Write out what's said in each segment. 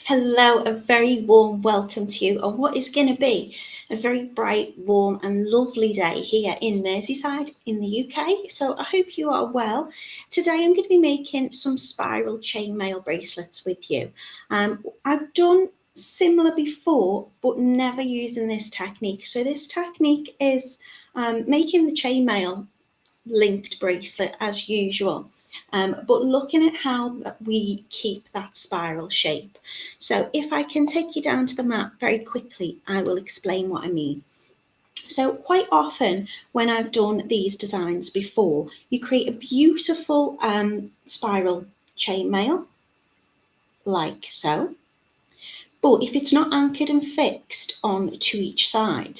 Hello, a very warm welcome to you on what is going to be a very bright, warm and lovely day here in Merseyside in the UK. So I hope you are well. Today I'm going to be making some spiral chainmail bracelets with you. I've done similar before, but never using this technique. So this technique is making the chainmail linked bracelet as usual. But looking at how we keep that spiral shape. So if I can take you down to the map very quickly, I will explain what I mean. So quite often when I've done these designs before, you create a beautiful spiral chainmail like so. But if it's not anchored and fixed on to each side,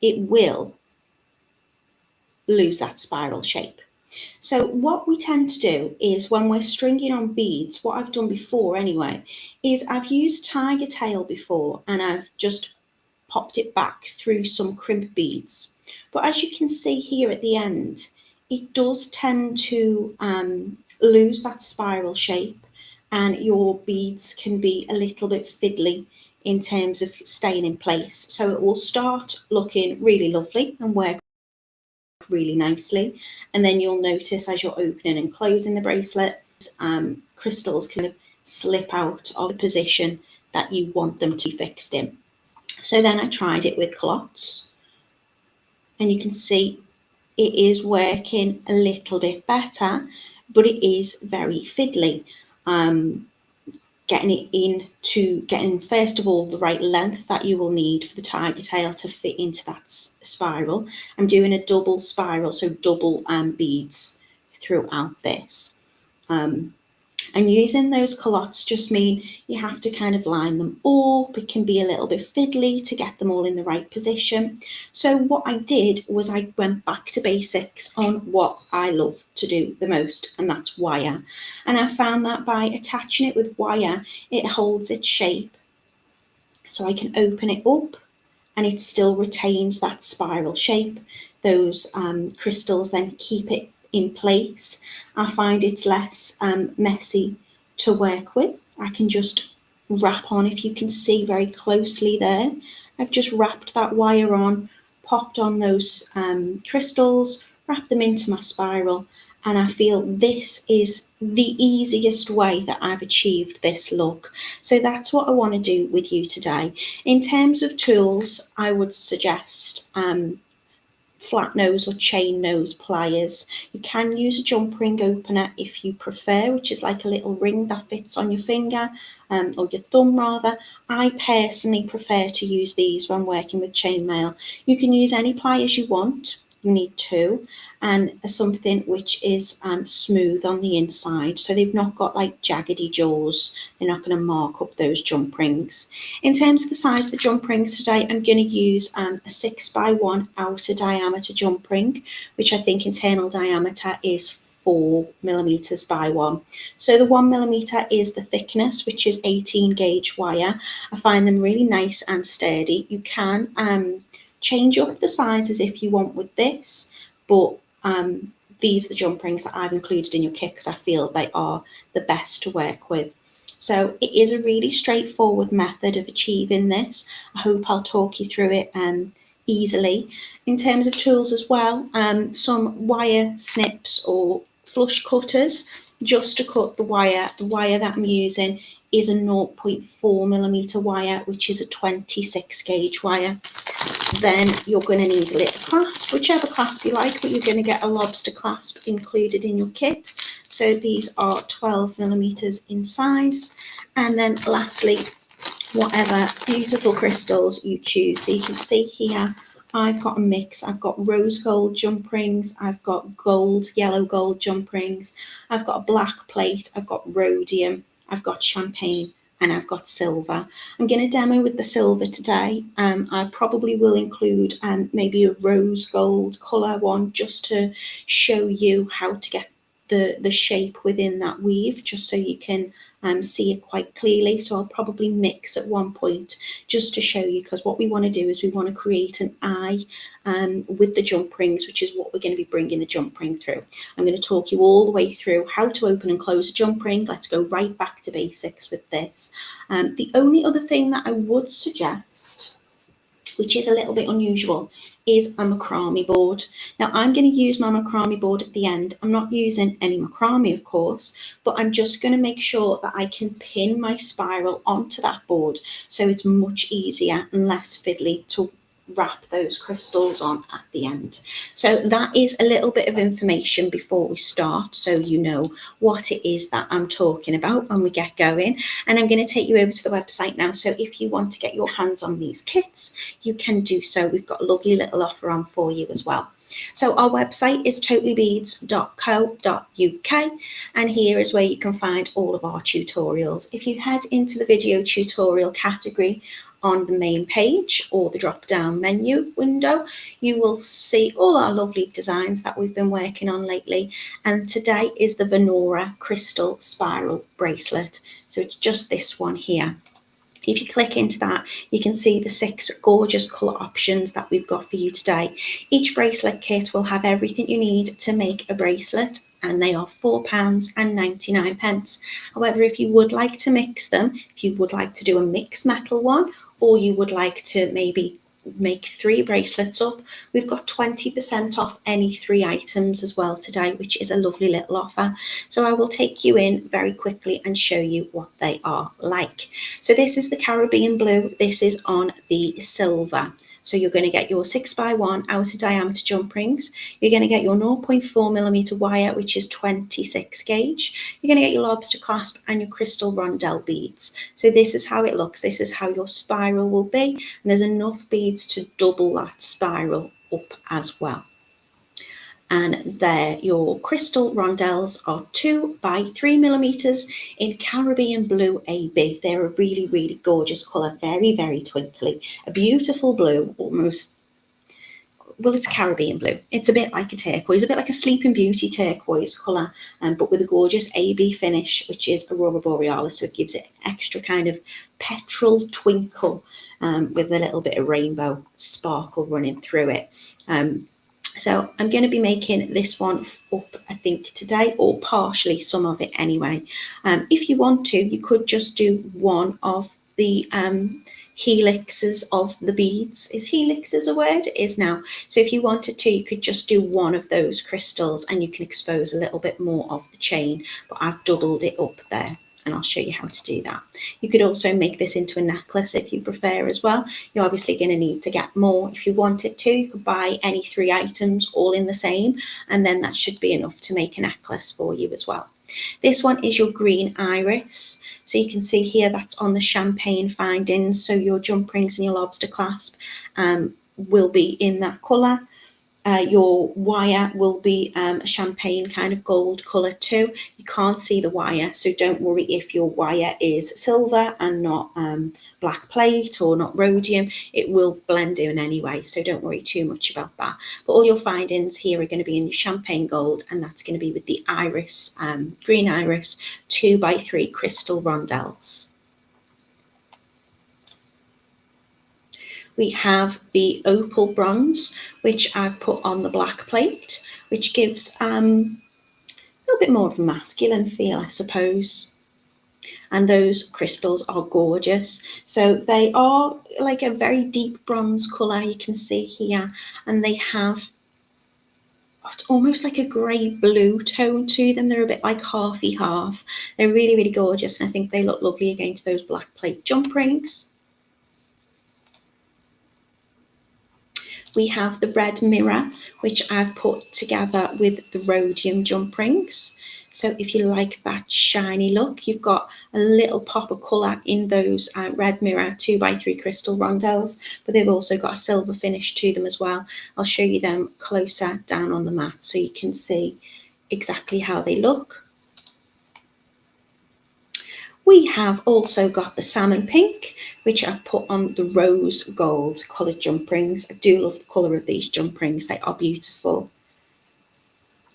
it will lose that spiral shape. So what we tend to do is when we're stringing on beads, what I've done before anyway, is I've used tiger tail before and I've just popped it back through some crimp beads. But as you can see here at the end, it does tend to lose that spiral shape and your beads can be a little bit fiddly in terms of staying in place. So it will start looking really lovely and work really nicely, and then you'll notice as you're opening and closing the bracelet, crystals kind of slip out of the position that you want them to be fixed in. So then I tried it with clots, and you can see it is working a little bit better, but it is very fiddly. Getting first of all the right length that you will need for the tiger tail to fit into that spiral. I'm doing a double spiral, so double beads throughout this. And using those culottes just mean you have to kind of line them up. It can be a little bit fiddly to get them all in the right position. So what I did was I went back to basics on what I love to do the most, and that's wire. And I found that by attaching it with wire, it holds its shape. So I can open it up and it still retains that spiral shape. Those crystals then keep it in place. I find it's less messy to work with. I can just wrap on, if you can see very closely there, I've just wrapped that wire on, popped on those crystals, wrapped them into my spiral, and I feel this is the easiest way that I've achieved this look. So that's what I want to do with you today. In terms of tools, I would suggest flat nose or chain nose pliers. You can use a jump ring opener if you prefer, which is like a little ring that fits on your finger or your thumb rather. I personally prefer to use these when working with chainmail. You can use any pliers you want. You need two, and something which is smooth on the inside, so they've not got like jaggedy jaws. They're not going to mark up those jump rings. In terms of the size of the jump rings today, I'm going to use a 6x1 outer diameter jump ring, which I think internal diameter is 4mm by 1. So the 1mm is the thickness, which is 18 gauge wire. I find them really nice and sturdy. You can change up the sizes if you want with this, but these are the jump rings that I've included in your kit because I feel they are the best to work with. So it is a really straightforward method of achieving this. I hope I'll talk you through it easily. In terms of tools as well, some wire snips or flush cutters just to cut the wire. The wire that I'm using is a 0.4mm wire, which is a 26 gauge wire. Then you're going to need a little clasp, whichever clasp you like, but you're going to get a lobster clasp included in your kit. So these are 12mm in size. And then lastly, whatever beautiful crystals you choose. So you can see here, I've got a mix. I've got rose gold jump rings, I've got gold, yellow gold jump rings, I've got a black plate, I've got rhodium, I've got champagne, and I've got silver. I'm going to demo with the silver today. I probably will include maybe a rose gold colour one just to show you how to get the shape within that weave, just so you can see it quite clearly. So I'll probably mix at one point just to show you, because what we want to do is we want to create an eye with the jump rings, which is what we're going to be bringing the jump ring through. I'm going to talk you all the way through how to open and close a jump ring. Let's go right back to basics with this. The only other thing that I would suggest, which is a little bit unusual, is a macrame board. Now I'm going to use my macrame board at the end. I'm not using any macrame, of course, but I'm just going to make sure that I can pin my spiral onto that board, so it's much easier and less fiddly to wrap those crystals on at the end. So that is a little bit of information before we start, so you know what it is that I'm talking about when we get going. And I'm going to take you over to the website now, so if you want to get your hands on these kits, you can do so. We've got a lovely little offer on for you as well. So our website is totallybeads.co.uk, and here is where you can find all of our tutorials. If you head into the video tutorial category on the main page or the drop down menu window, you will see all our lovely designs that we've been working on lately. And today is the Venora crystal spiral bracelet. So it's just this one here. If you click into that, you can see the 6 gorgeous colour options that we've got for you today. Each bracelet kit will have everything you need to make a bracelet, and they are £4.99. However, if you would like to mix them, if you would like to do a mixed metal one, or you would like to maybe make 3 bracelets up, we've got 20% off any 3 items as well today, which is a lovely little offer. So I will take you in very quickly and show you what they are like. So this is the Caribbean blue, this is on the silver. So you're going to get your 6x1 outer diameter jump rings. You're going to get your 0.4mm wire, which is 26 gauge. You're going to get your lobster clasp and your crystal rondelle beads. So this is how it looks. This is how your spiral will be. And there's enough beads to double that spiral up as well. And there, your crystal rondelles are 2x3mm in Caribbean blue AB. They're a really, really gorgeous colour, very, very twinkly. A beautiful blue, almost, well, it's Caribbean blue. It's a bit like a turquoise, a bit like a Sleeping Beauty turquoise colour, but with a gorgeous AB finish, which is Aurora Borealis, so it gives it extra kind of petrol twinkle with a little bit of rainbow sparkle running through it. So I'm going to be making this one up, I think, today, or partially some of it anyway. If you want to, you could just do one of the helixes of the beads. Is helixes a word? It is now. So if you wanted to, you could just do one of those crystals and you can expose a little bit more of the chain, but I've doubled it up there. And I'll show you how to do that. You could also make this into a necklace if you prefer as well. You're obviously going to need to get more. If you wanted to, you could buy any 3 items all in the same, and then that should be enough to make a necklace for you as well. This one is your green iris. So you can see here that's on the champagne findings. So your jump rings and your lobster clasp will be in that colour. Your wire will be a champagne kind of gold colour too. You can't see the wire, so don't worry if your wire is silver and not black plate or not rhodium. It will blend in anyway, so don't worry too much about that. But all your findings here are going to be in your champagne gold, and that's going to be with the iris, green iris 2x3 crystal rondelles. We have the opal bronze, which I've put on the black plate, which gives a little bit more of a masculine feel, I suppose. And those crystals are gorgeous. So they are like a very deep bronze colour, you can see here, and they have it's almost like a grey blue tone to them. They're a bit like halfy half. They're really, really gorgeous, and I think they look lovely against those black plate jump rings. We have the red mirror, which I've put together with the rhodium jump rings. So if you like that shiny look, you've got a little pop of colour in those red mirror 2x3 crystal rondelles, but they've also got a silver finish to them as well. I'll show you them closer down on the mat so you can see exactly how they look. We have also got the salmon pink, which I've put on the rose gold coloured jump rings. I do love the colour of these jump rings. They are beautiful.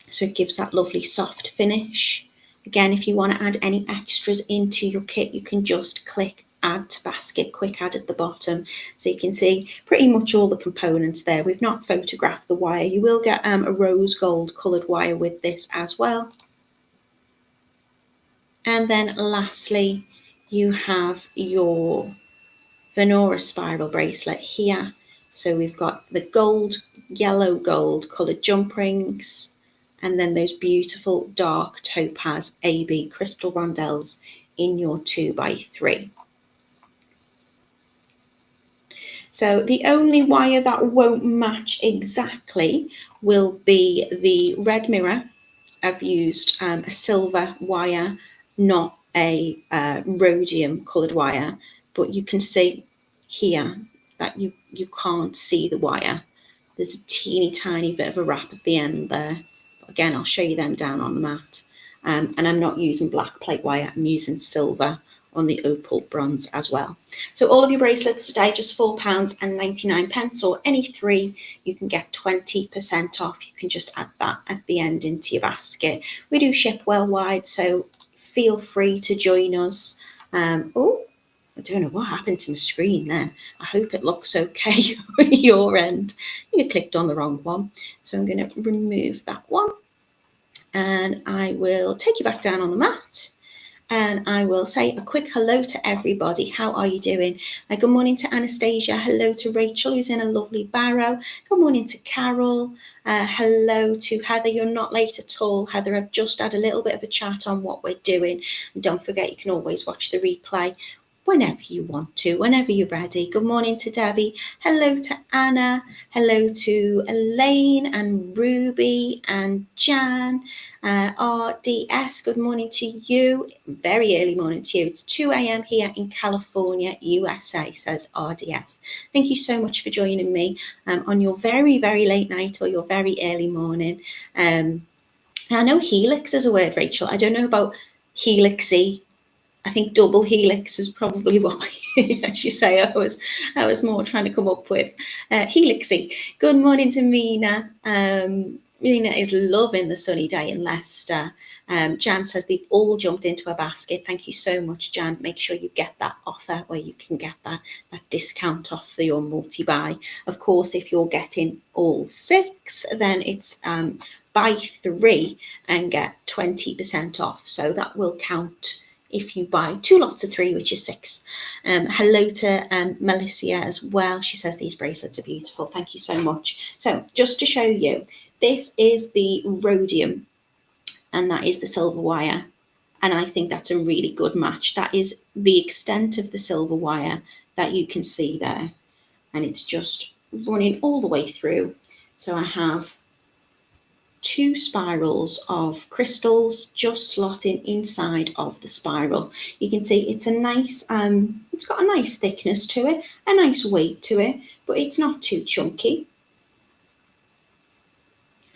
So it gives that lovely soft finish. Again, if you want to add any extras into your kit, you can just click add to basket, quick add at the bottom. So you can see pretty much all the components there. We've not photographed the wire. You will get a rose gold coloured wire with this as well. And then lastly, you have your Venora spiral bracelet here. So we've got the gold, yellow gold coloured jump rings, and then those beautiful dark topaz AB crystal rondelles in your 2x3. So the only wire that won't match exactly will be the red mirror. I've used a silver wire, not a rhodium coloured wire, but you can see here that you can't see the wire. There's a teeny tiny bit of a wrap at the end there. But again, I'll show you them down on the mat. And I'm not using black plate wire, I'm using silver on the opal bronze as well. So all of your bracelets today, just £4.99, or any three, you can get 20% off. You can just add that at the end into your basket. We do ship worldwide, so feel free to join us. Oh, I don't know what happened to my screen there. I hope it looks okay on your end. You clicked on the wrong one. So I'm going to remove that one. And I will take you back down on the mat. And I will say a quick hello to everybody. How are you doing? Good morning to Anastasia. Hello to Rachel, who's in a lovely Barrow. Good morning to Carol. Hello to Heather. You're not late at all, Heather. I've just had a little bit of a chat on what we're doing. And don't forget, you can always watch the replay whenever you want to, whenever you're ready. Good morning to Debbie. Hello to Anna. Hello to Elaine and Ruby and Jan. RDS, good morning to you. Very early morning to you. It's 2 a.m. here in California, USA, says RDS. Thank you so much for joining me on your very, very late night or your very early morning. I know helix is a word, Rachel. I don't know about helixy. I think double helix is probably what, as you say, I was more trying to come up with. Helixy. Good morning to Mina. Mina is loving the sunny day in Leicester. Jan says they've all jumped into a basket. Thank you so much, Jan. Make sure you get that offer where you can get that discount off for your multi-buy. Of course, if you're getting all 6, then it's buy 3 and get 20% off. So that will count if you buy 2 lots of 3, which is 6. Hello to Melissa as well. She says these bracelets are beautiful. Thank you so much. So just to show you, this is the rhodium and that is the silver wire. And I think that's a really good match. That is the extent of the silver wire that you can see there. And it's just running all the way through. So I have 2 spirals of crystals just slotting inside of the spiral. You can see it's a nice, it's got a nice thickness to it, a nice weight to it, but it's not too chunky.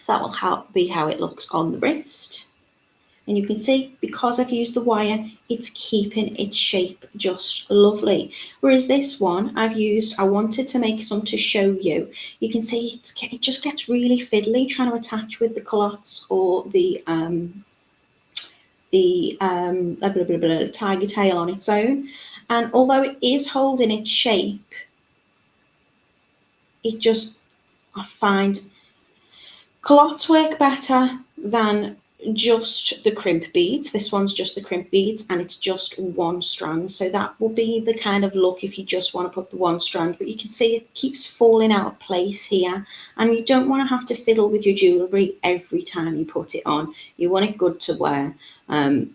So that will be how it looks on the wrist. And you can see, because I've used the wire, it's keeping its shape just lovely. Whereas this one, I wanted to make some to show you. You can see it just gets really fiddly trying to attach with the culottes or the tiger tail on its own. And although it is holding its shape, I find culottes work better than just the crimp beads. This one's just the crimp beads and it's just 1 strand. So that will be the kind of look if you just want to put the 1 strand, but you can see it keeps falling out of place here. And you don't want to have to fiddle with your jewellery every time you put it on. You want it good to wear.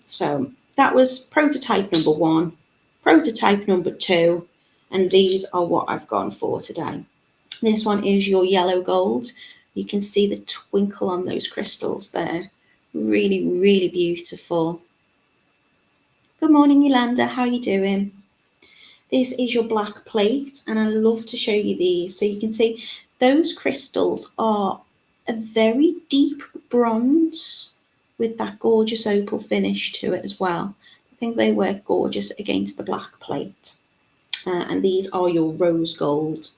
So that was prototype number 1, prototype number 2, and these are what I've gone for today. This one is your yellow gold. You can see the twinkle on those crystals there. Really, really beautiful. Good morning, Yolanda. How are you doing? This is your black plate, and I love to show you these. So you can see those crystals are a very deep bronze with that gorgeous opal finish to it as well. I think they work gorgeous against the black plate. And these are your rose gold.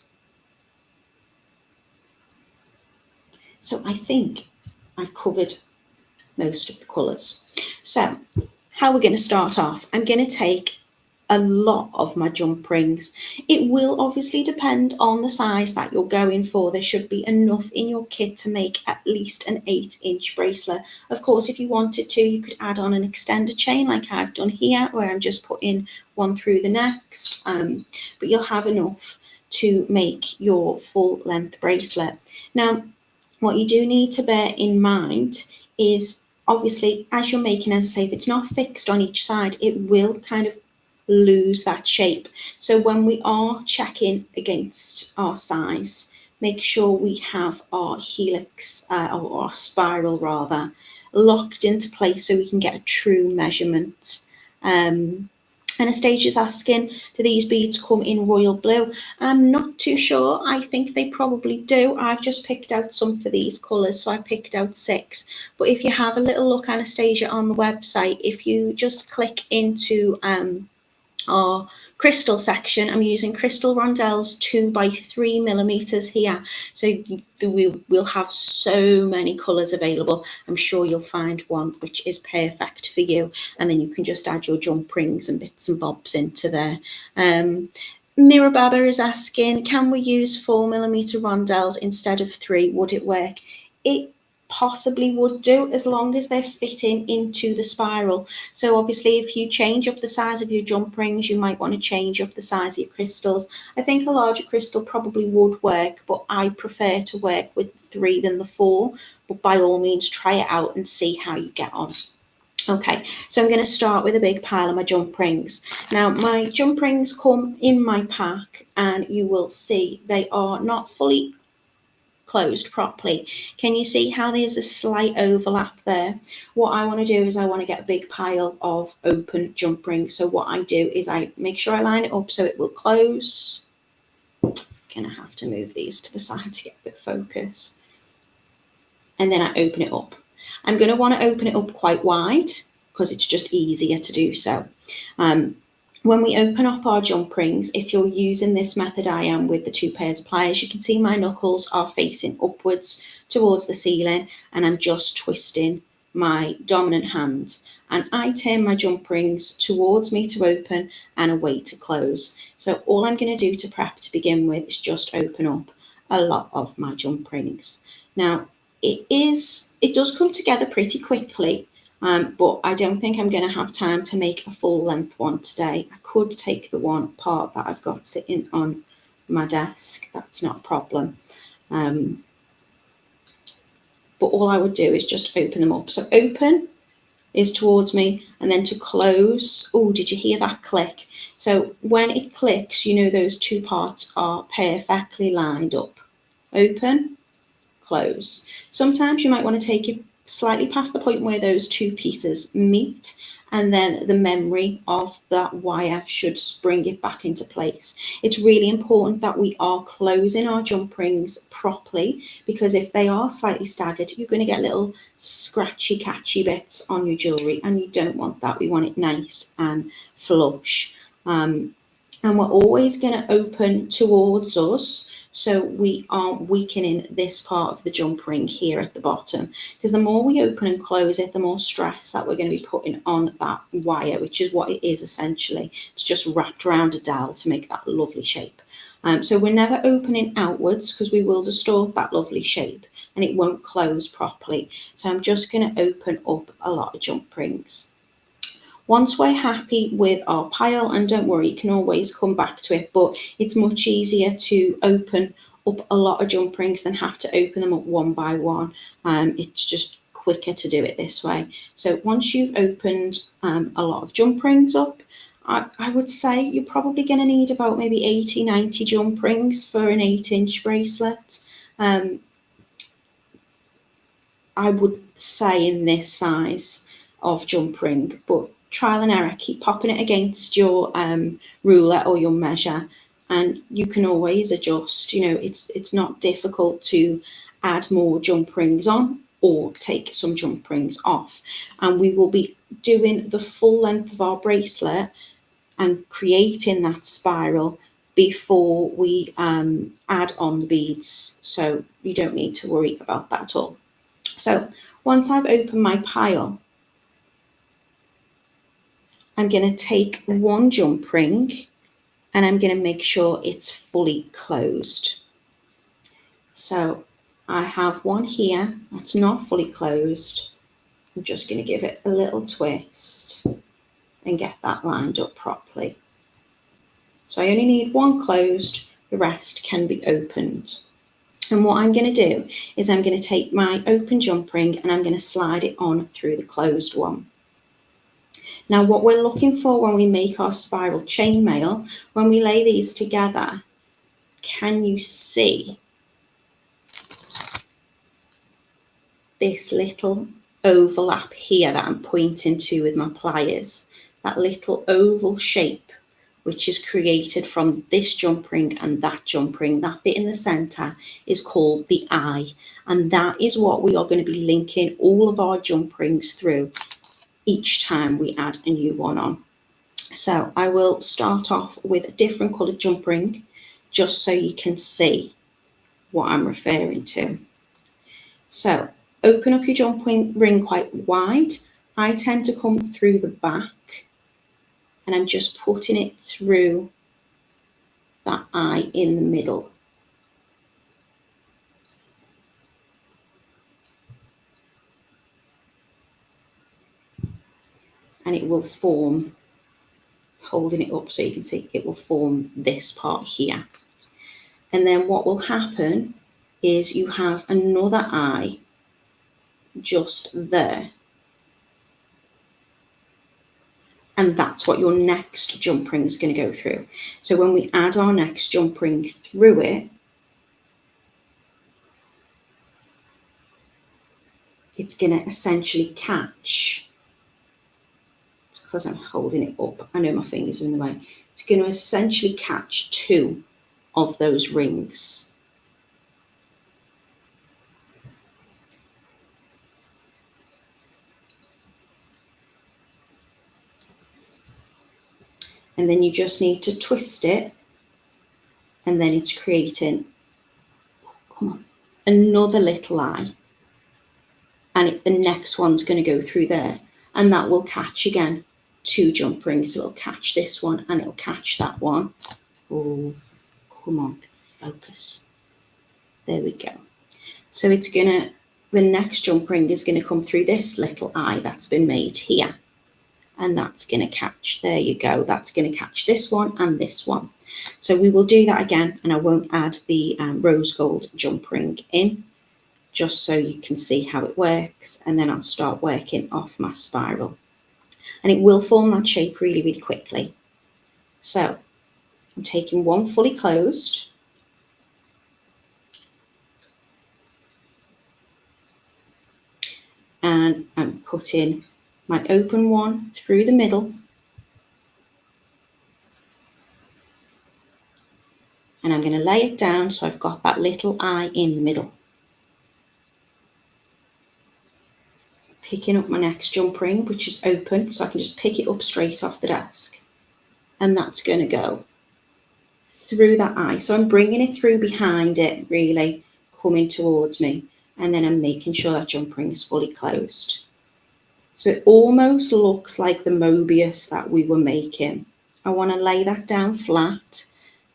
So I think I've covered most of the colours. So how we're going to start off, I'm going to take a lot of my jump rings. It will obviously depend on the size that you're going for. There should be enough in your kit to make at least an 8-inch bracelet. Of course, if you wanted to, you could add on an extended chain like I've done here, where I'm just putting one through the next, but you'll have enough to make your full length bracelet. Now, what you do need to bear in mind is, obviously, as you're making, as I say, if it's not fixed on each side, it will kind of lose that shape. So when we are checking against our size, make sure we have our helix or our spiral rather locked into place so we can get a true measurement. Anastasia's asking, do these beads come in royal blue? I'm not too sure. I think they probably do. I've just picked out some for these colours, so I picked out 6. But if you have a little look, Anastasia, on the website, if you just click into our crystal section, I'm using crystal Rondelle's 2x3mm here, so we'll have so many colours available. I'm sure you'll find one which is perfect for you, and then you can just add your jump rings and bits and bobs into there. Mira Baba is asking, can we use 4mm rondelles instead of 3? Would it work? It possibly would do, as long as they're fitting into the spiral. So obviously, if you change up the size of your jump rings, you might want to change up the size of your crystals. I think a larger crystal probably would work, but I prefer to work with 3 than the 4. But by all means, try it out and see how you get on. Okay, so I'm going to start with a big pile of my jump rings. Now, my jump rings come in my pack, and you will see they are not fully closed properly. Can you see how there's a slight overlap there? What I want to do is I want to get a big pile of open jump rings. So what I do is I make sure I line it up so it will close. Gonna have to move these to the side to get a bit of focus. And then I open it up. I'm going to want to open it up quite wide because it's just easier to do so. When we open up our jump rings, if you're using this method I am with the 2 pairs of pliers, you can see my knuckles are facing upwards towards the ceiling, and I'm just twisting my dominant hand, and I turn my jump rings towards me to open and away to close. So all I'm going to do to prep to begin with is just open up a lot of my jump rings. Now, it does come together pretty quickly. But I don't think I'm going to have time to make a full length one today. I could take the one part that I've got sitting on my desk. That's not a problem. But all I would do is just open them up. So open is towards me, and then to close. Oh, did you hear that click? So when it clicks, you know those 2 parts are perfectly lined up. Open, close. Sometimes you might want to take it slightly past the point where those 2 pieces meet, and then the memory of that wire should bring it back into place. It's really important that we are closing our jump rings properly, because if they are slightly staggered, you're going to get little scratchy catchy bits on your jewellery, and you don't want that. We want it nice and flush. And we're always going to open towards us, so we aren't weakening this part of the jump ring here at the bottom, because the more we open and close it, the more stress that we're going to be putting on that wire, which is what it is essentially. It's just wrapped around a dowel to make that lovely shape. So we're never opening outwards, because we will distort that lovely shape and it won't close properly. So I'm just going to open up a lot of jump rings. Once we're happy with our pile, and don't worry, you can always come back to it, but it's much easier to open up a lot of jump rings than have to open them up one by one. It's just quicker to do it this way. So once you've opened a lot of jump rings up, I would say you're probably going to need about maybe 80-90 jump rings for an 8-inch bracelet. I would say in this size of jump ring, but trial and error, keep popping it against your ruler or your measure, and you can always adjust. You know, it's not difficult to add more jump rings on or take some jump rings off, and we will be doing the full length of our bracelet and creating that spiral before we add on the beads, so you don't need to worry about that at all. So once I've opened my pile, I'm going to take one jump ring and I'm going to make sure it's fully closed. So I have one here that's not fully closed. I'm just going to give it a little twist and get that lined up properly. So I only need one closed, the rest can be opened. And what I'm going to do is I'm going to take my open jump ring and I'm going to slide it on through the closed one. Now what we're looking for when we make our spiral chainmail, when we lay these together, can you see this little overlap here that I'm pointing to with my pliers? That little oval shape which is created from this jump ring and that jump ring. That bit in the center is called the eye, and that is what we are going to be linking all of our jump rings through each time we add a new one on. So I will start off with a different colored jump ring just so you can see what I'm referring to. So open up your jump ring quite wide. I tend to come through the back and I'm just putting it through that eye in the middle. And it will form, holding it up so you can see, it will form this part here. And then what will happen is you have another eye just there. And that's what your next jump ring is going to go through. So when we add our next jump ring through it, it's going to essentially catch, it's because I'm holding it up, I know my fingers are in the way, it's going to essentially catch two of those rings. And then you just need to twist it, and then it's creating, come on, another little eye. And the next one's going to go through there, and that will catch again two jump rings. It'll catch this one and it'll catch that one. Oh, come on, focus. There we go. So it's gonna, the next jump ring is going to come through this little eye that's been made here. And that's going to catch, there you go, that's going to catch this one and this one. So we will do that again, and I won't add the rose gold jump ring in, just so you can see how it works, and then I'll start working off my spiral. And it will form that shape really, really quickly. So I'm taking one fully closed, and I'm putting my open one through the middle, and I'm going to lay it down so I've got that little eye in the middle. Picking up my next jump ring, which is open, so I can just pick it up straight off the desk, and that's going to go through that eye. So I'm bringing it through behind it, really coming towards me, and then I'm making sure that jump ring is fully closed. So it almost looks like the Mobius that we were making. I want to lay that down flat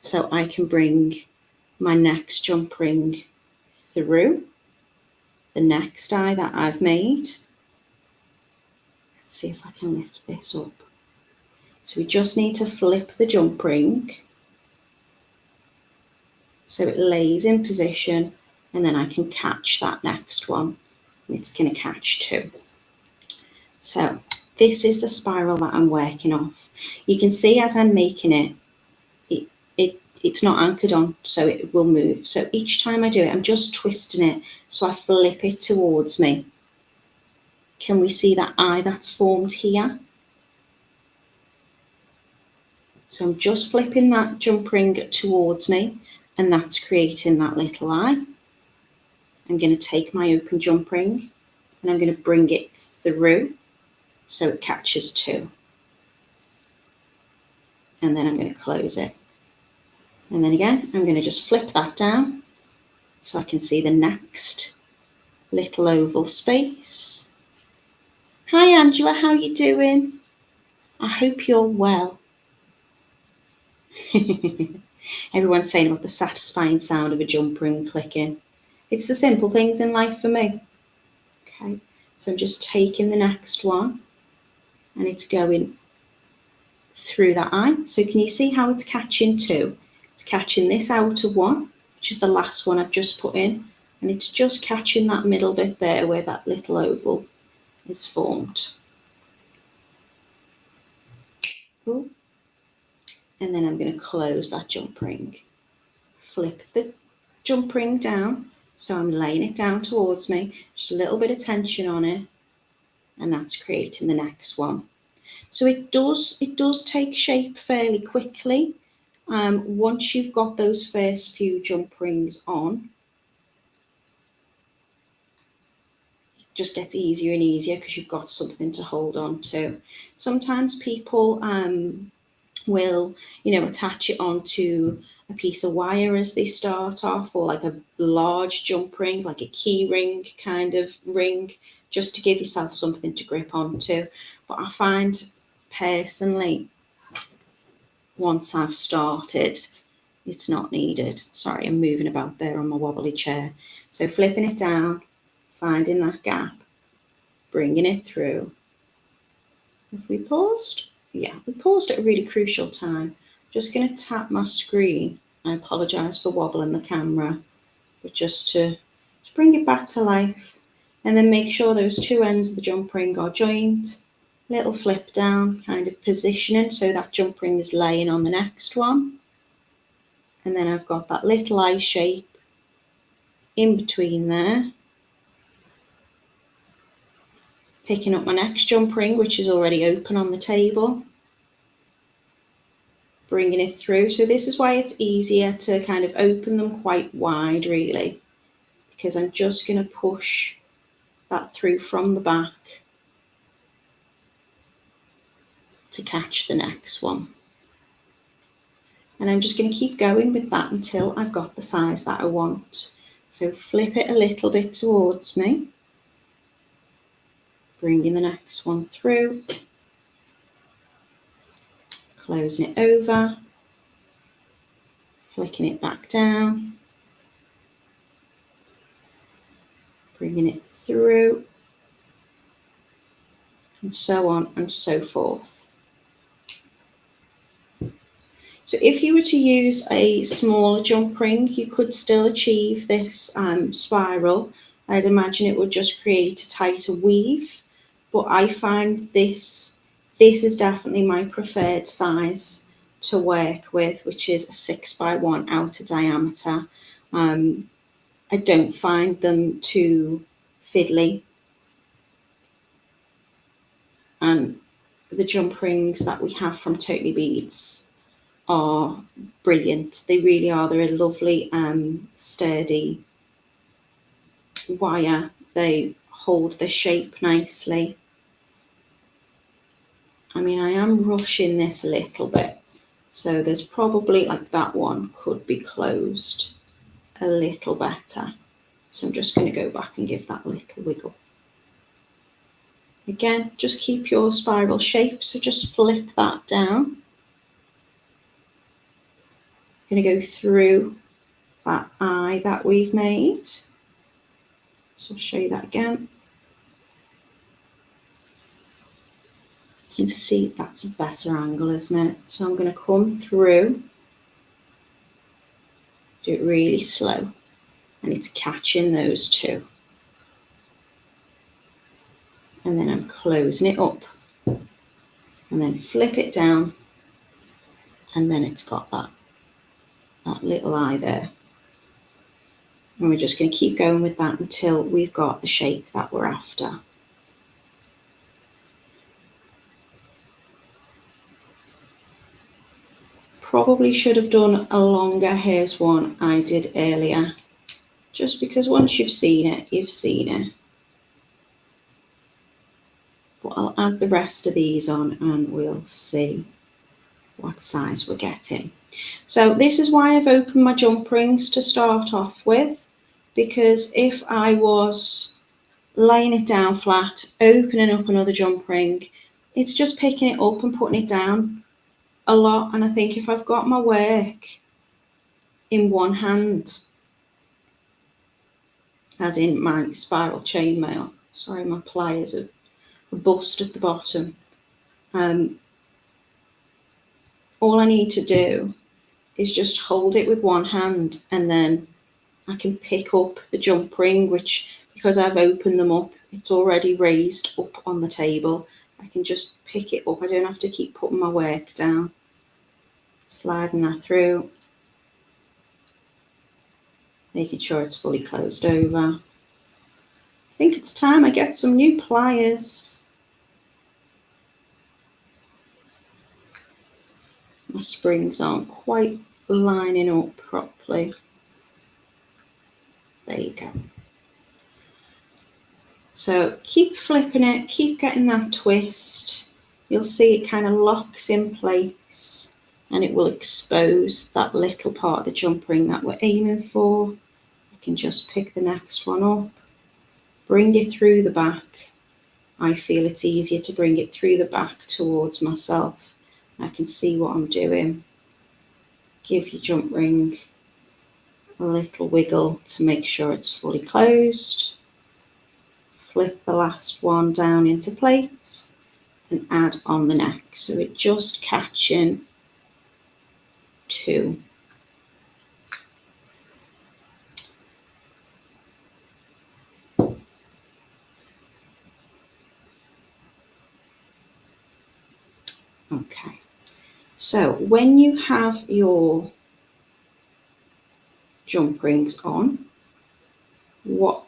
so I can bring my next jump ring through the next eye that I've made. Let's see if I can lift this up. So we just need to flip the jump ring so it lays in position, and then I can catch that next one, and it's going to catch two. So this is the spiral that I'm working off. You can see as I'm making it, it's not anchored on, so it will move. So each time I do it, I'm just twisting it so I flip it towards me. Can we see that eye that's formed here? So I'm just flipping that jump ring towards me, and that's creating that little eye. I'm going to take my open jump ring and I'm going to bring it through so it catches two. And then I'm going to close it. And then again, I'm going to just flip that down so I can see the next little oval space. Hi Angela, how you doing? I hope you're well. Everyone's saying about the satisfying sound of a jump ring clicking. It's the simple things in life for me. Okay, so I'm just taking the next one and it's going through that eye. So can you see how it's catching two? It's catching this outer one, which is the last one I've just put in, and it's just catching that middle bit there where that little oval is formed. Ooh. And then I'm going to close that jump ring. Flip the jump ring down, so I'm laying it down towards me, just a little bit of tension on it, and that's creating the next one. So it does take shape fairly quickly. Once you've got those first few jump rings on, it just gets easier and easier because you've got something to hold on to. Sometimes people will, attach it onto a piece of wire as they start off, or like a large jump ring, like a key ring kind of ring, just to give yourself something to grip onto. But I find personally, once I've started, it's not needed. Sorry, I'm moving about there on my wobbly chair. So flipping it down, finding that gap, bringing it through. Have we paused? Yeah, we paused at a really crucial time. Just going to tap my screen. I apologise for wobbling the camera, but just to bring it back to life. And then make sure those two ends of the jump ring are joined. Little flip down, kind of positioning so that jump ring is laying on the next one. And then I've got that little eye shape in between there. Picking up my next jump ring, which is already open on the table. Bringing it through. So this is why it's easier to kind of open them quite wide, really, because I'm just going to push that through from the back to catch the next one. And I'm just going to keep going with that until I've got the size that I want. So flip it a little bit towards me, bringing the next one through, closing it over, flicking it back down, bringing it through, and so on and so forth. So if you were to use a smaller jump ring, you could still achieve this spiral. I'd imagine it would just create a tighter weave, but I find this is definitely my preferred size to work with, which is a 6x1 outer diameter. I don't find them too fiddly, and the jump rings that we have from Totally Beads are brilliant. They really are. They're a lovely sturdy wire. They hold the shape nicely. I mean, I am rushing this a little bit, so there's probably, like, that one could be closed a little better. So I'm just going to go back and give that a little wiggle. Again, just keep your spiral shape, so just flip that down. Going to go through that eye that we've made. So I'll show you that again. You can see that's a better angle, isn't it? So I'm going to come through, do it really slow, and it's catching those two. And then I'm closing it up, and then flip it down, and then it's got that little eye there. And we're just going to keep going with that until we've got the shape that we're after. Probably should have done a longer here's one I did earlier, just because once you've seen it, you've seen it. But I'll add the rest of these on and we'll see what size we're getting. So this is why I've opened my jump rings to start off with, because if I was laying it down flat, opening up another jump ring. It's just picking it up and putting it down a lot. And I think if I've got my work in one hand, as in my spiral chainmail, sorry, my pliers are bust at the bottom. All I need to do is just hold it with one hand, and then I can pick up the jump ring, which, because I've opened them up, it's already raised up on the table. I can just pick it up. I don't have to keep putting my work down. Sliding that through, making sure it's fully closed over. I think it's time I get some new pliers. My springs aren't quite lining up properly. There you go. So keep flipping it, keep getting that twist. You'll see it kind of locks in place, and it will expose that little part of the jump ring that we're aiming for. I can just pick the next one up, bring it through the back. I feel it's easier to bring it through the back towards myself. I can see what I'm doing. Give your jump ring a little wiggle to make sure it's fully closed. Flip the last one down into place and add on the neck. So we're just catching two. Okay, so when you have your jump rings on, what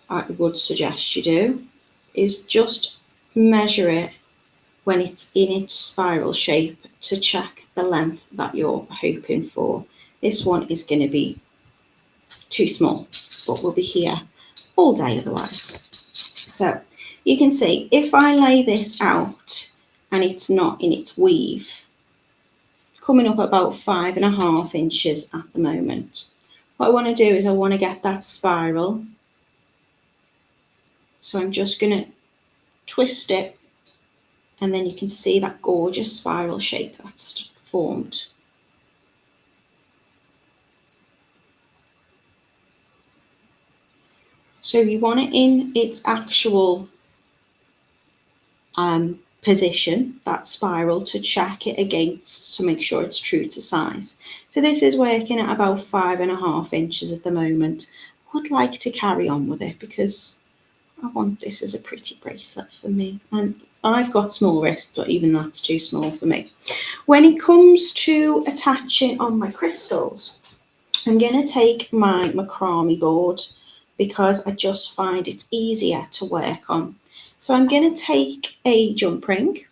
I would suggest you do is just measure it when it's in its spiral shape to check the length that you're hoping for. This one is going to be too small, but we'll be here all day otherwise. So you can see if I lay this out and it's not in its weave, coming up about 5.5 inches at the moment. What I want to do is I want to get that spiral. So I'm just going to twist it, and then you can see that gorgeous spiral shape that's formed. So you want it in its actual position, that spiral, to check it against to make sure it's true to size. So this is working at about 5.5 inches at the moment. I would like to carry on with it because I want this as a pretty bracelet for me, and I've got small wrists, but even that's too small for me. When it comes to attaching on my crystals, I'm going to take my macrame board because I just find it's easier to work on. So I'm going to take a jump ring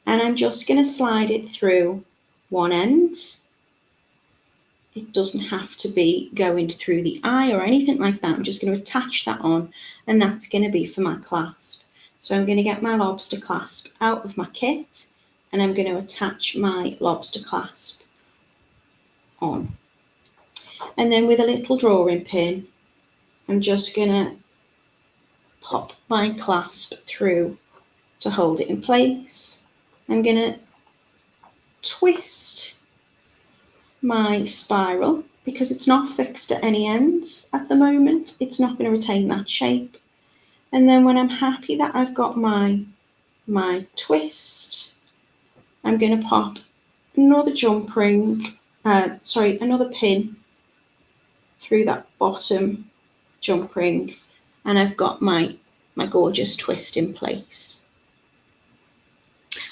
and I'm just going to slide it through one end. It doesn't have to be going through the eye or anything like that. I'm just going to attach that on, and that's going to be for my clasp. So I'm going to get my lobster clasp out of my kit, and I'm going to attach my lobster clasp on. And then with a little drawing pin, I'm just going to pop my clasp through to hold it in place. I'm going to twist my spiral because it's not fixed at any ends at the moment. It's not going to retain that shape. And then when I'm happy that I've got my twist, I'm going to pop another jump ring, another pin through that bottom jump ring, and I've got my gorgeous twist in place.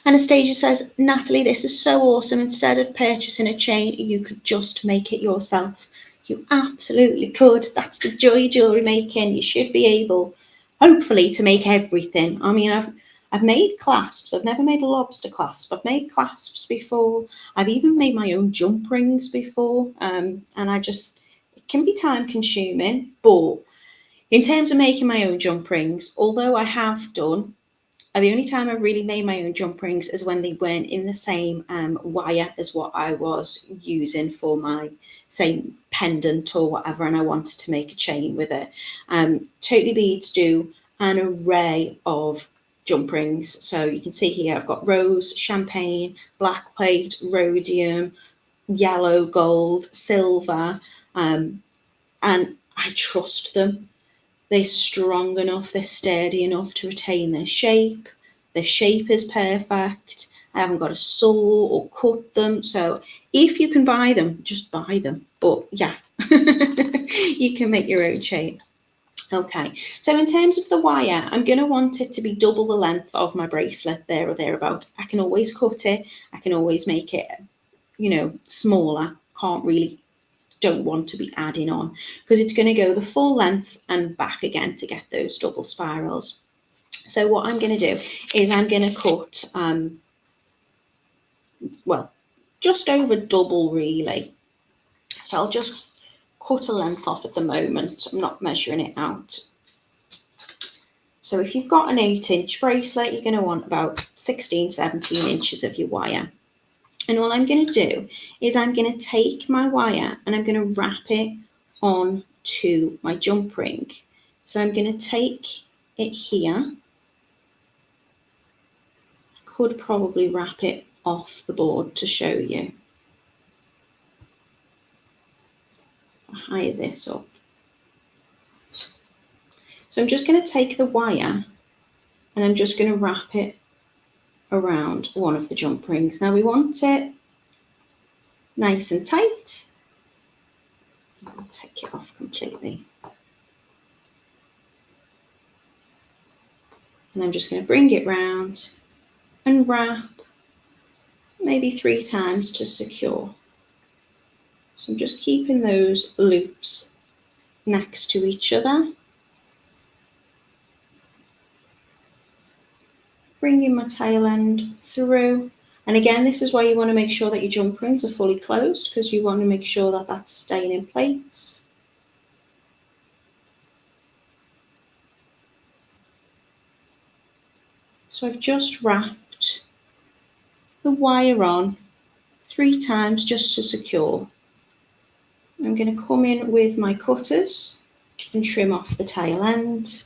Anastasia says, Natalie, this is so awesome. Instead of purchasing a chain, you could just make it yourself. You absolutely could. That's the joy of jewellery making. You should be able, hopefully, to make everything. I mean, I've made clasps. I've never made a lobster clasp. I've made clasps before. I've even made my own jump rings before. And it can be time consuming. But in terms of making my own jump rings, although I have done, the only time I really made my own jump rings is when they weren't in the same wire as what I was using for my same pendant or whatever, and I wanted to make a chain with it. Totally Beads do an array of jump rings. So you can see here I've got rose, champagne, black plate, rhodium, yellow, gold, silver, and I trust them. They're strong enough, they're sturdy enough to retain their shape. The shape is perfect. I haven't got to saw or cut them. So if you can buy them, just buy them. But yeah, you can make your own chain. Okay, so in terms of the wire, I'm going to want it to be double the length of my bracelet, there or thereabout. I can always cut it. I can always make it, you know, smaller. Don't want to be adding on, because it's going to go the full length and back again to get those double spirals. So what I'm going to do is I'm going to cut, well, just over double really. So I'll just cut a length off at the moment. I'm not measuring it out. So if you've got an 8-inch bracelet, you're going to want about 16, 17 inches of your wire. And all I'm going to do is I'm going to take my wire and I'm going to wrap it onto my jump ring. So I'm going to take it here. I could probably wrap it off the board to show you. I'll higher this up. So I'm just going to take the wire and I'm just going to wrap it around one of the jump rings. Now we want it nice and tight. I'll take it off completely. And I'm just going to bring it round and wrap maybe 3 times to secure. So I'm just keeping those loops next to each other. Bringing my tail end through. And again, this is why you want to make sure that your jump rings are fully closed, because you want to make sure that that's staying in place. So I've just wrapped the wire on 3 times just to secure. I'm going to come in with my cutters and trim off the tail end.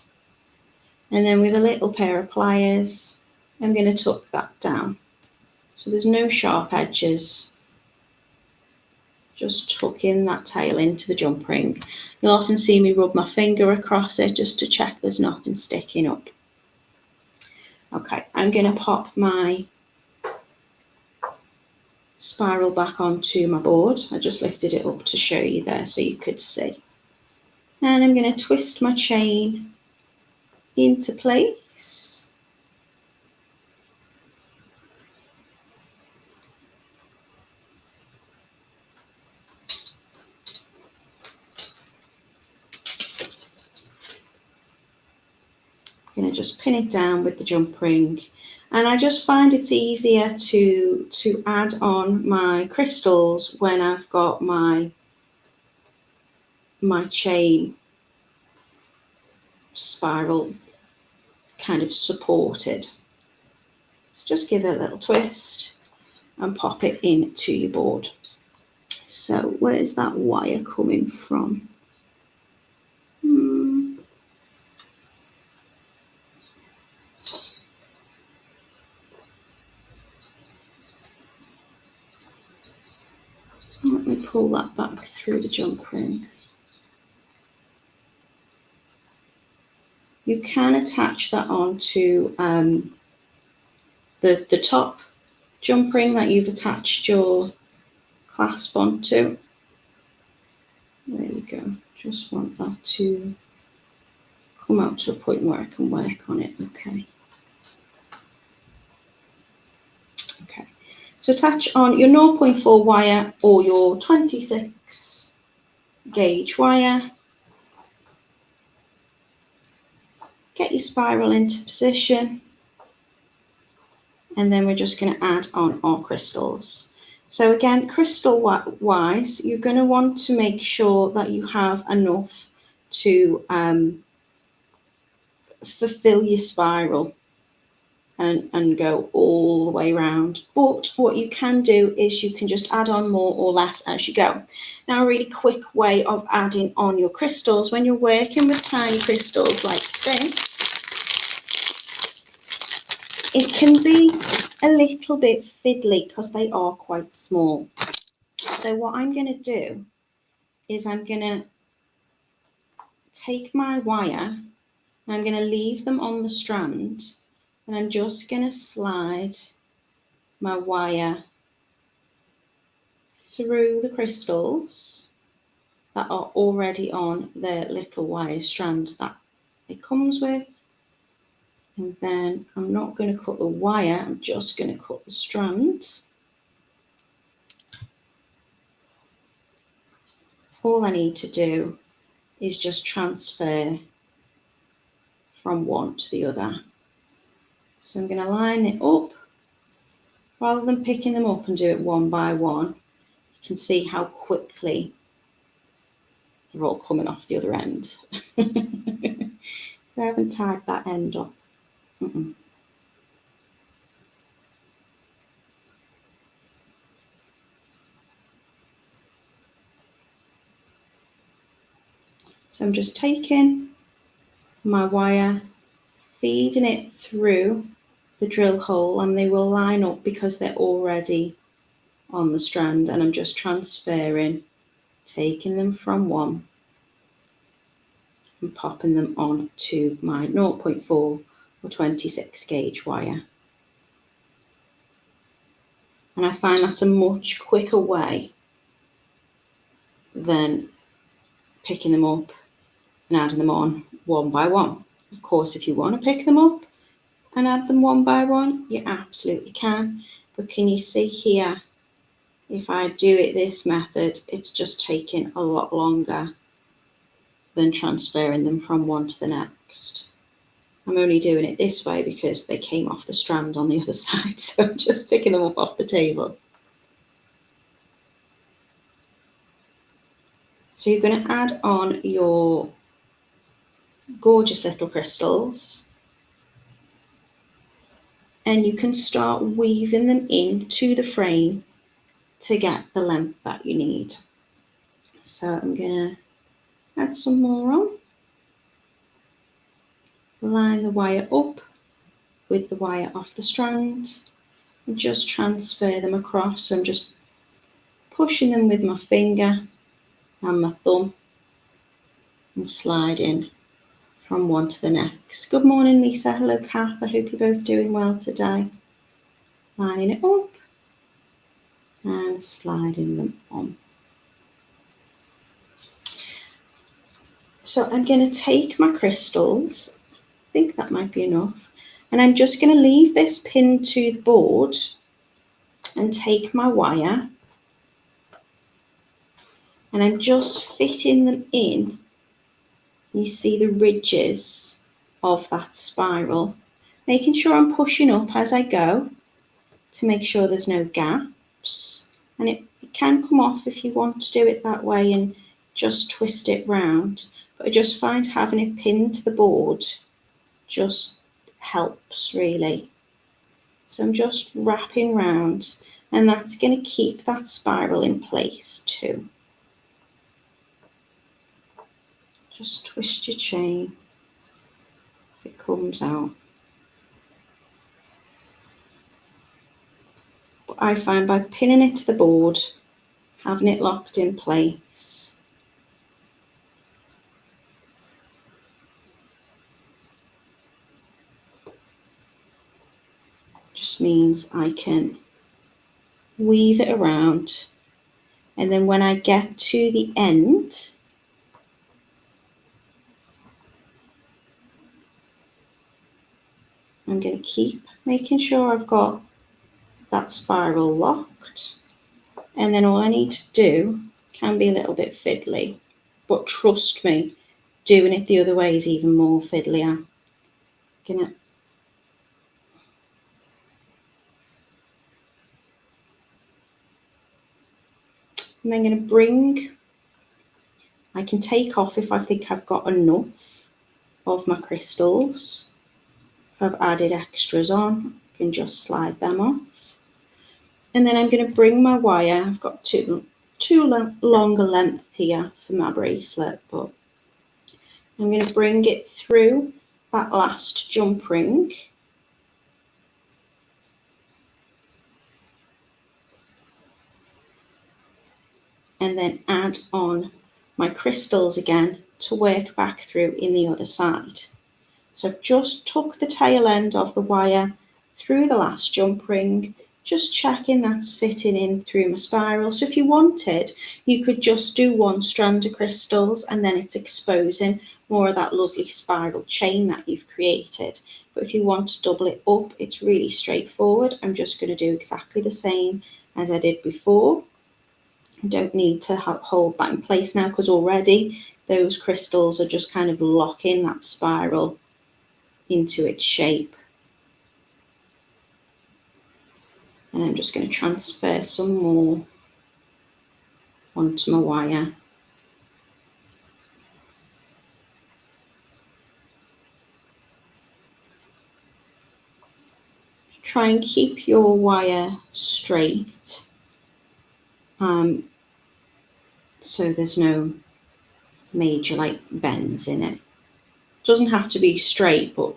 And then with a little pair of pliers, I'm going to tuck that down. So there's no sharp edges. Just tuck in that tail into the jump ring. You'll often see me rub my finger across it just to check there's nothing sticking up. Okay, I'm going to pop my spiral back onto my board. I just lifted it up to show you there so you could see. And I'm going to twist my chain into place. I'm going to just pin it down with the jump ring. And I just find it's easier to add on my crystals when I've got my chain spiral kind of supported. So just give it a little twist and pop it into your board. So where's that wire coming from? Let me pull that back through the jump ring. You can attach that onto the top jump ring that you've attached your clasp onto. There we go. Just want that to come out to a point where I can work on it. Okay. Okay. So attach on your 0.4 wire or your 26 gauge wire. Get your spiral into position. And then we're just going to add on our crystals. So again, crystal wise, you're going to want to make sure that you have enough to fulfill your spiral. and go all the way around. But what you can do is you can just add on more or less as you go. Now, a really quick way of adding on your crystals when you're working with tiny crystals like this, it can be a little bit fiddly because they are quite small. So what I'm going to do is I'm going to take my wire and I'm going to leave them on the strand, and I'm just going to slide my wire through the crystals that are already on the little wire strand that it comes with. And then I'm not going to cut the wire, I'm just going to cut the strand. All I need to do is just transfer from one to the other. So I'm going to line it up. Rather than picking them up and do it one by one, you can see how quickly they're all coming off the other end. So I haven't tied that end up. So I'm just taking my wire, feeding it through the drill hole, and they will line up because they're already on the strand, and I'm just transferring, taking them from one and popping them on to my 0.4 or 26 gauge wire. And I find that's a much quicker way than picking them up and adding them on one by one. Of course, if you want to pick them up and add them one by one, you absolutely can. But can you see here, if I do it this method, it's just taking a lot longer than transferring them from one to the next. I'm only doing it this way because they came off the strand on the other side, so I'm just picking them up off the table. So you're going to add on your gorgeous little crystals, and you can start weaving them into the frame to get the length that you need. So I'm going to add some more on, line the wire up with the wire off the strand, and just transfer them across. So I'm just pushing them with my finger and my thumb and sliding from one to the next. Good morning, Lisa. Hello, Kath. I hope you're both doing well today. Lining it up and sliding them on. So I'm going to take my crystals, I think that might be enough, and I'm just going to leave this pinned to the board and take my wire, and I'm just fitting them in. You see the ridges of that spiral, making sure I'm pushing up as I go to make sure there's no gaps. And it can come off if you want to do it that way and just twist it round. But I just find having it pinned to the board just helps really. So I'm just wrapping round, and that's going to keep that spiral in place too. Just twist your chain if it comes out. But I find by pinning it to the board, having it locked in place, just means I can weave it around, and then when I get to the end, I'm going to keep making sure I've got that spiral locked, and then all I need to do can be a little bit fiddly, but trust me, doing it the other way is even more fiddly. I'm gonna and I'm going to bring, I can take off if I think I've got enough of my crystals, I've added extras on, I can just slide them off. And then I'm going to bring my wire, I've got two longer length here for my bracelet, but I'm going to bring it through that last jump ring. And then add on my crystals again to work back through in the other side. So I've just tucked the tail end of the wire through the last jump ring, just checking that's fitting in through my spiral. So if you wanted, you could just do one strand of crystals and then it's exposing more of that lovely spiral chain that you've created. But if you want to double it up, it's really straightforward. I'm just going to do exactly the same as I did before. I don't need to hold that in place now because already those crystals are just kind of locking that spiral into its shape. And I'm just going to transfer some more onto my wire. Try and keep your wire straight, so there's no major like bends in it. It doesn't have to be straight, but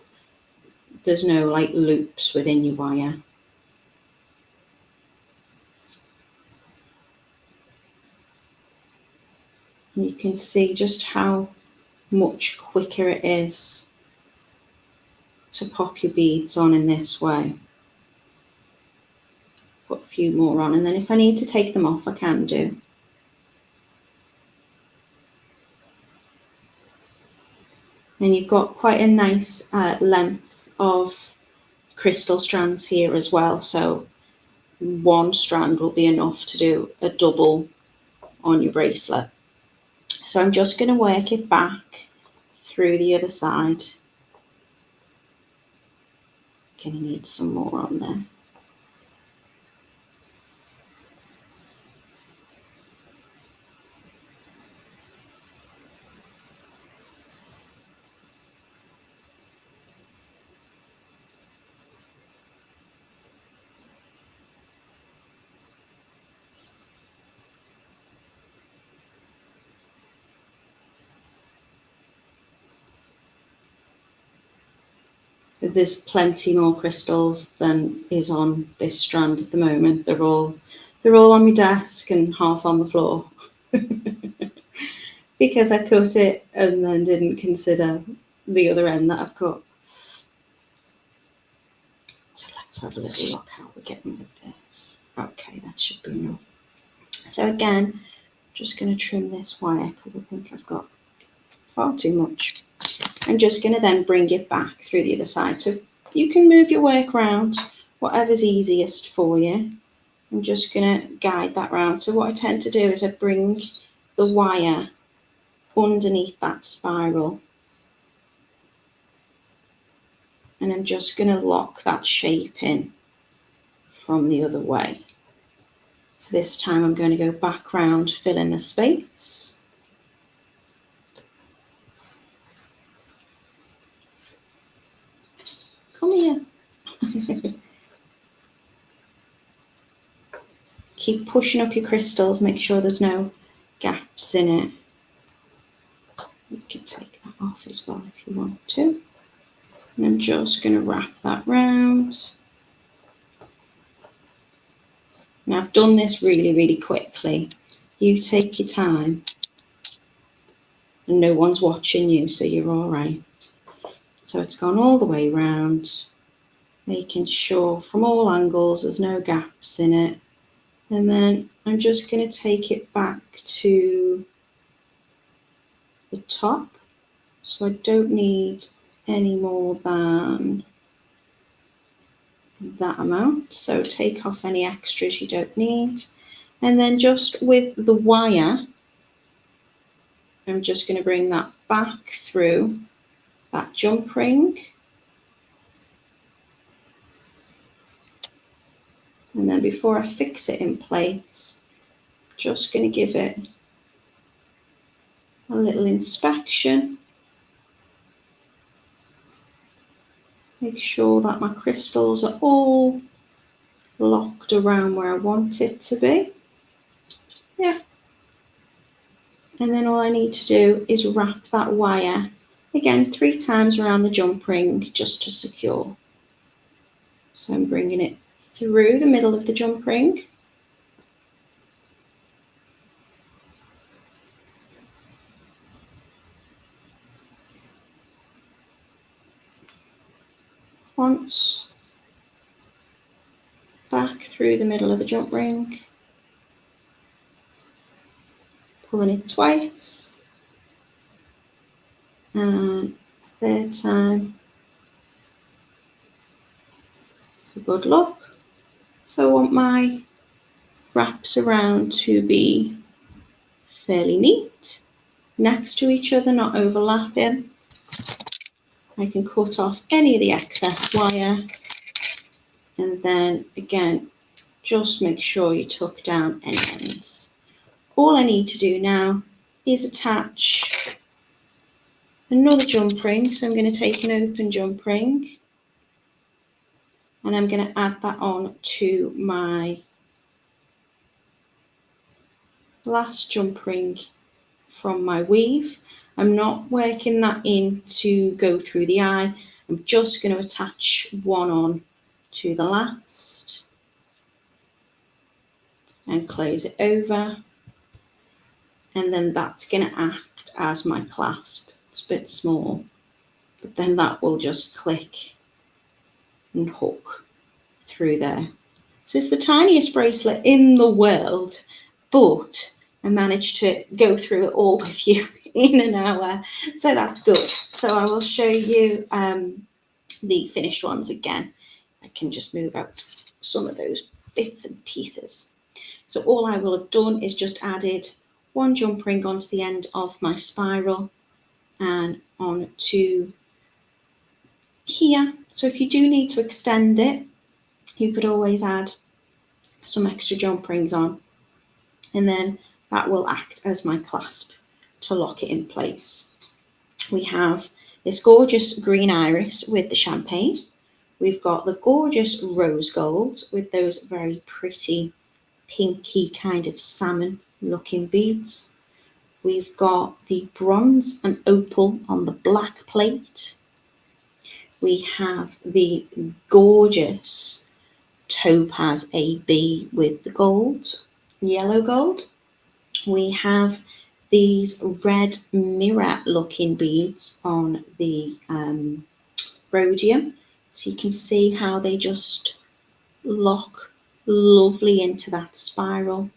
there's no like loops within your wire. And you can see just how much quicker it is to pop your beads on in this way. Put a few more on, and then if I need to take them off, I can do. And you've got quite a nice length of crystal strands here as well, so one strand will be enough to do a double on your bracelet. So I'm just going to work it back through the other side. Gonna need some more on there. There's plenty more crystals than is on this strand at the moment. They're all on my desk and half on the floor because I cut it and then didn't consider the other end that I've cut. So let's have a little look how we're getting with this. Okay, that should be enough. So again, just going to trim this wire because I think I've got far too much. I'm just going to then bring it back through the other side. So you can move your work around, whatever's easiest for you. I'm just going to guide that round. So what I tend to do is I bring the wire underneath that spiral. And I'm just going to lock that shape in from the other way. So this time I'm going to go back round, fill in the space. Come here. Keep pushing up your crystals, make sure there's no gaps in it. You can take that off as well if you want to. And I'm just going to wrap that round. Now I've done this really, really quickly. You take your time. And no one's watching you, so you're all right. So it's gone all the way round, making sure from all angles there's no gaps in it. And then I'm just going to take it back to the top. So I don't need any more than that amount. So take off any extras you don't need. And then just with the wire, I'm just going to bring that back through that jump ring. And then before I fix it in place, just going to give it a little inspection. Make sure that my crystals are all locked around where I want it to be. Yeah. And then all I need to do is wrap that wire again 3 times around the jump ring just to secure. So I'm bringing it through the middle of the jump ring. Once, back through the middle of the jump ring, pulling it twice, and third time for good luck. So I want my wraps around to be fairly neat, next to each other, not overlapping. I can cut off any of the excess wire, and then again, just make sure you tuck down any ends. All I need to do now is attach another jump ring. So I'm going to take an open jump ring and I'm going to add that on to my last jump ring from my weave. I'm not working that in to go through the eye. I'm just going to attach one on to the last and close it over. And then that's going to act as my clasp. It's a bit small, but then that will just click and hook through there. So it's the tiniest bracelet in the world, but I managed to go through it all with you in an hour, so that's good. So I will show you the finished ones again. I can just move out some of those bits and pieces. So all I will have done is just added one jump ring onto the end of my spiral and onto here. So if you do need to extend it, you could always add some extra jump rings on, and then that will act as my clasp to lock it in place. We have this gorgeous green iris with the champagne. We've got the gorgeous rose gold with those very pretty pinky kind of salmon looking beads. We've got the bronze and opal on the black plate. We have the gorgeous topaz AB with the gold, yellow gold. We have these red mirror looking beads on the rhodium. So you can see how they just lock lovely into that spiral.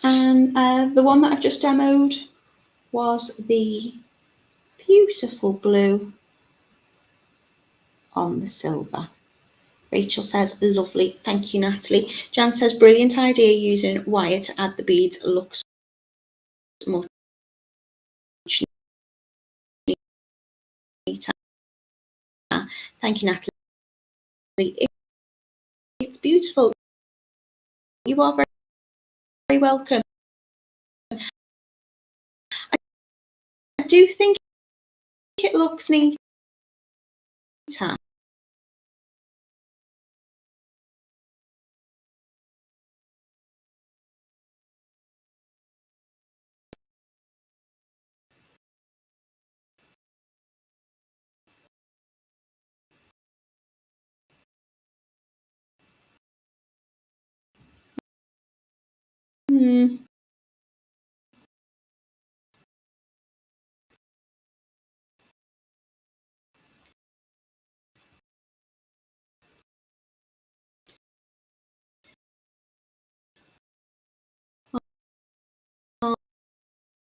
And the one that I've just demoed was the beautiful blue on the silver. Rachel says, lovely. Thank you, Natalie. Jan says, brilliant idea using wire to add the beads. Looks much neater. Thank you, Natalie. It's beautiful. You are very, very welcome. I do think it looks neater.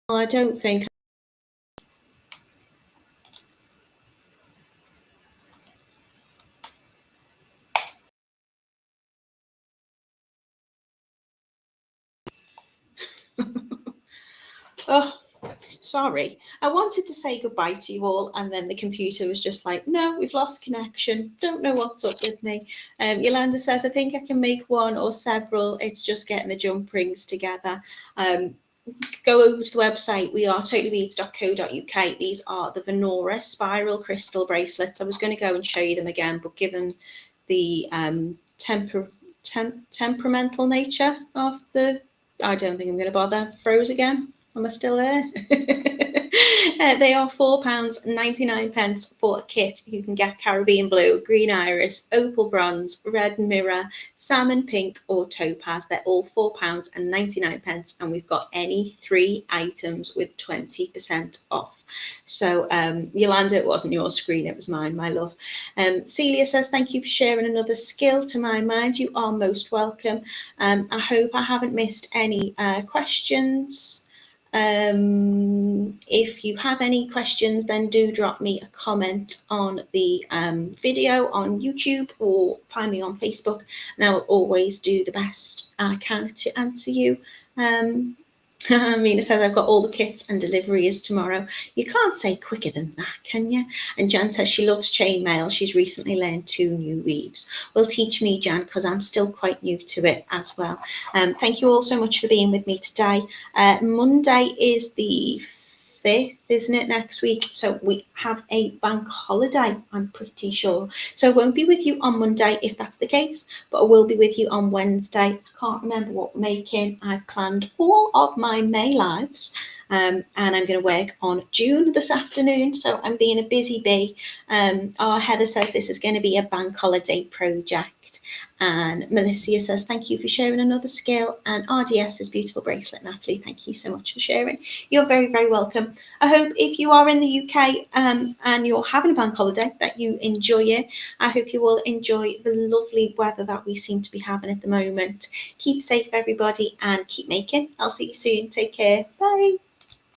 I don't think. Oh, sorry. I wanted to say goodbye to you all, and then the computer was just like, no, we've lost connection. Don't know what's up with me. Yolanda says, I think I can make one or several. It's just getting the jump rings together. go over to the website, wearetotallybeads.co.uk. These are the Venora spiral crystal bracelets. I was going to go and show you them again, but given the temperamental nature of the, I don't think I'm going to bother. Froze again. Am I still there? They are £4.99 for a kit. You can get Caribbean blue, green iris, opal bronze, red mirror, salmon pink or topaz. They're all £4.99, and we've got any 3 items with 20% off. So Yolanda, it wasn't your screen, it was mine, my love. Celia says, thank you for sharing another skill. To my mind, you are most welcome. I hope I haven't missed any questions. If you have any questions, then do drop me a comment on the video on YouTube or find me on Facebook, and I will always do the best I can to answer you. Mina says, I've got all the kits and delivery is tomorrow. You can't say quicker than that, can you? And Jan says she loves chainmail. She's recently learned 2 new weaves. Well, teach me, Jan, because I'm still quite new to it as well. Thank you all so much for being with me today. Monday is the 5th, isn't it, next week? So we have a bank holiday, I'm pretty sure. So I won't be with you on Monday if that's the case, but I will be with you on Wednesday. I can't remember what we're making. I've planned all of my May lives, and I'm going to work on June this afternoon, so I'm being a busy bee. Heather says this is going to be a bank holiday project. And Melissa says, thank you for sharing another skill. And RDS says, beautiful bracelet, Natalie. Thank you so much for sharing. You're very, very welcome. I hope if you are in the UK and you're having a bank holiday, that you enjoy it. I hope you will enjoy the lovely weather that we seem to be having at the moment. Keep safe, everybody, and keep making. I'll see you soon. Take care. Bye.